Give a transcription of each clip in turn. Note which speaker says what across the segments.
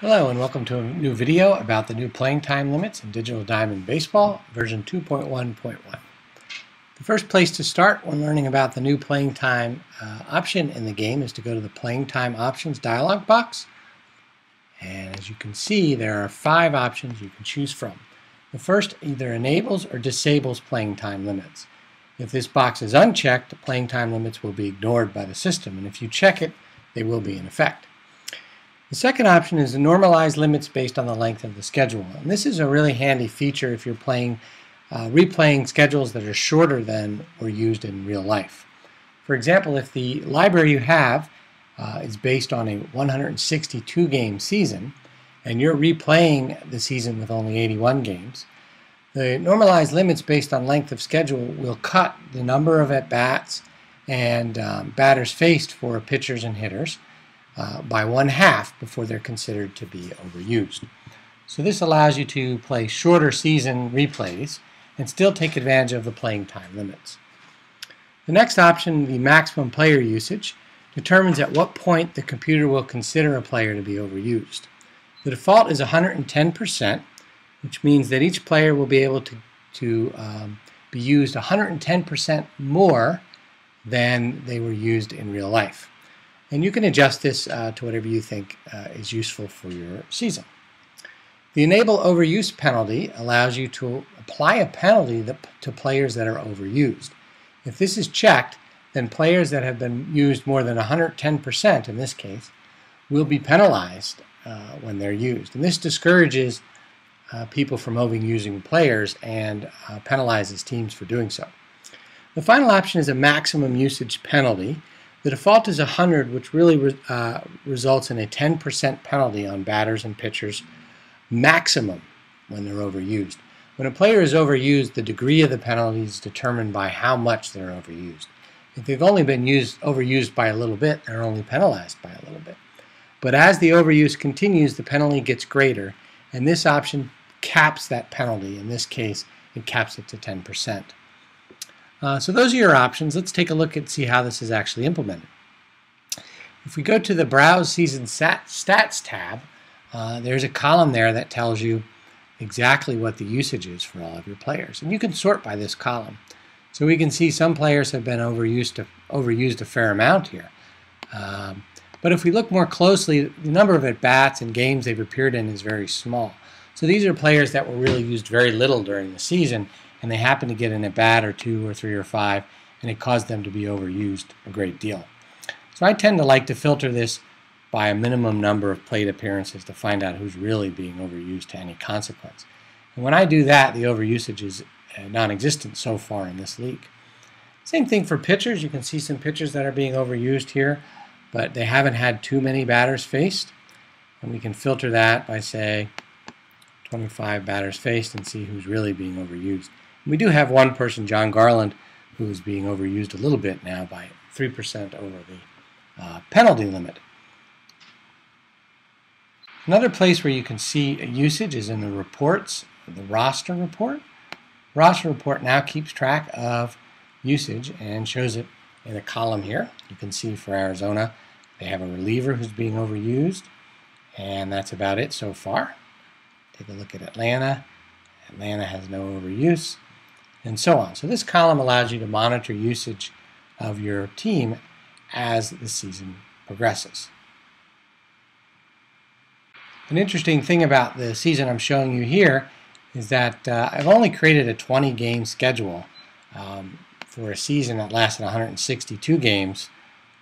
Speaker 1: Hello and welcome to a new video about the new playing time limits in Digital Diamond Baseball version 2.1.1. The first place to start when learning about the new playing time option in the game is to go to the Playing Time Options dialog box. And as you can see, there are 5 options you can choose from. The first either enables or disables playing time limits. If this box is unchecked, the playing time limits will be ignored by the system, and if you check it, they will be in effect. The second option is the normalized limits based on the length of the schedule. And this is a really handy feature if you're replaying schedules that are shorter than were used in real life. For example, if the library you have is based on a 162 game season and you're replaying the season with only 81 games, the normalized limits based on length of schedule will cut the number of at-bats and batters faced for pitchers and hitters by 1/2 before they're considered to be overused. So this allows you to play shorter season replays and still take advantage of the playing time limits. The next option, the maximum player usage, determines at what point the computer will consider a player to be overused. The default is 110%, which means that each player will be able to be used 110% more than they were used in real life. And you can adjust this to whatever you think is useful for your season. The Enable Overuse penalty allows you to apply a penalty to players that are overused. If this is checked, then players that have been used more than 110%, in this case, will be penalized when they're used. And this discourages people from overusing players and penalizes teams for doing so. The final option is a maximum usage penalty. The default is 100, which really results in a 10% penalty on batters and pitchers maximum when they're overused. When a player is overused, the degree of the penalty is determined by how much they're overused. If they've only been overused by a little bit, they're only penalized by a little bit. But as the overuse continues, the penalty gets greater, and this option caps that penalty. In this case, it caps it to 10%. So those are your options. Let's take a look and see how this is actually implemented. If we go to the Browse Season Stats tab, there's a column there that tells you exactly what the usage is for all of your players. And you can sort by this column. So we can see some players have been overused a fair amount here. But if we look more closely, the number of at-bats and games they've appeared in is very small. So these are players that were really used very little during the season, and they happen to get an at-bat or 2 or 3 or 5, and it caused them to be overused a great deal. So I tend to like to filter this by a minimum number of plate appearances to find out who's really being overused to any consequence. And when I do that, the overusage is non-existent so far in this league. Same thing for pitchers. You can see some pitchers that are being overused here, but they haven't had too many batters faced. And we can filter that by, say, 25 batters faced and see who's really being overused. We do have one person, John Garland, who is being overused a little bit now by 3% over the penalty limit. Another place where you can see usage is in the reports, the roster report. Roster report now keeps track of usage and shows it in a column here. You can see for Arizona, they have a reliever who's being overused, and that's about it so far. Take a look at Atlanta. Atlanta has no overuse, and so on. So this column allows you to monitor usage of your team as the season progresses. An interesting thing about the season I'm showing you here is that I've only created a 20-game schedule for a season that lasted 162 games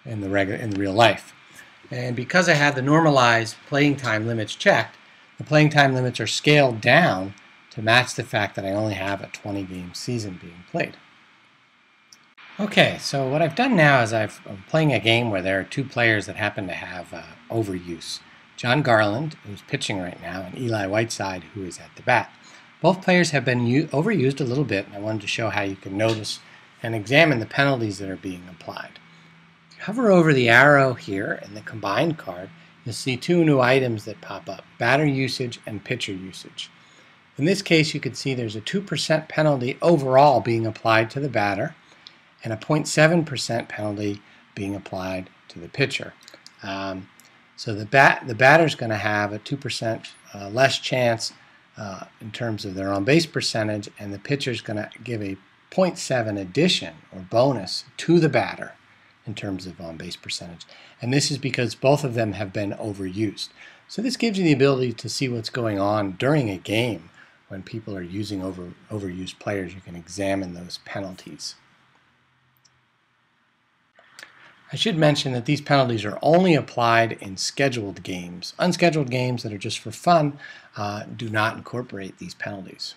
Speaker 1: in real life. And because I had the normalized playing time limits checked, the playing time limits are scaled down to match the fact that I only have a 20-game season being played. Okay, so what I've done now is I'm playing a game where there are 2 players that happen to have overuse. John Garland, who's pitching right now, and Eli Whiteside, who is at the bat. Both players have been overused a little bit, and I wanted to show how you can notice and examine the penalties that are being applied. If you hover over the arrow here in the combined card, you'll see 2 new items that pop up, batter usage and pitcher usage. In this case, you can see there's a 2% penalty overall being applied to the batter and a 0.7% penalty being applied to the pitcher. So the batter's going to have a 2% less chance in terms of their on-base percentage, and the pitcher's going to give a 0.7 addition or bonus to the batter in terms of on-base percentage. And this is because both of them have been overused. So this gives you the ability to see what's going on during a game when people are using overused players. You can examine those penalties. I should mention that these penalties are only applied in scheduled games. Unscheduled games that are just for fun do not incorporate these penalties.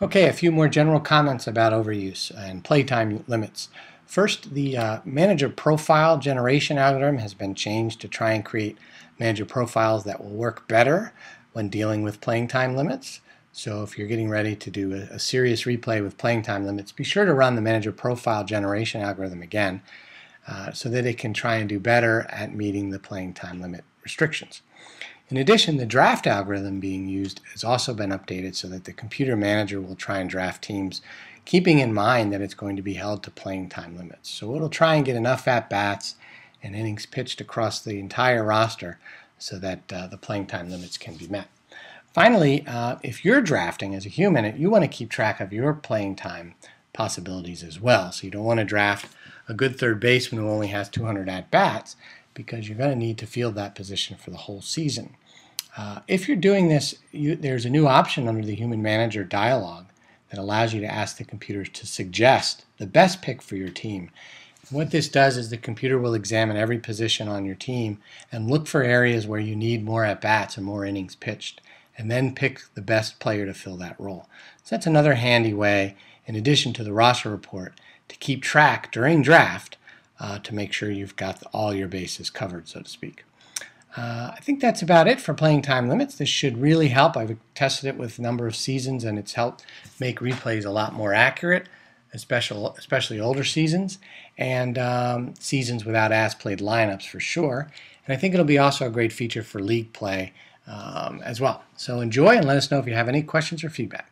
Speaker 1: Okay, a few more general comments about overuse and playtime limits. First, the manager profile generation algorithm has been changed to try and create manager profiles that will work better when dealing with playing time limits. So if you're getting ready to do a serious replay with playing time limits, be sure to run the manager profile generation algorithm again so that it can try and do better at meeting the playing time limit restrictions. In addition, the draft algorithm being used has also been updated so that the computer manager will try and draft teams keeping in mind that it's going to be held to playing time limits. So it'll try and get enough at-bats and innings pitched across the entire roster so that the playing time limits can be met. Finally, if you're drafting as a human, you want to keep track of your playing time possibilities as well. So you don't want to draft a good third baseman who only has 200 at-bats, because you're going to need to field that position for the whole season. If you're doing this, there's a new option under the Human Manager dialog that allows you to ask the computer to suggest the best pick for your team. What this does is the computer will examine every position on your team and look for areas where you need more at-bats and more innings pitched, and then pick the best player to fill that role. So that's another handy way, in addition to the roster report, to keep track during draft to make sure you've got all your bases covered, so to speak. I think that's about it for playing time limits. This should really help. I've tested it with a number of seasons, and it's helped make replays a lot more accurate, especially older seasons, and seasons without as-played lineups for sure. And I think it'll be also a great feature for league play as well. So enjoy, and let us know if you have any questions or feedback.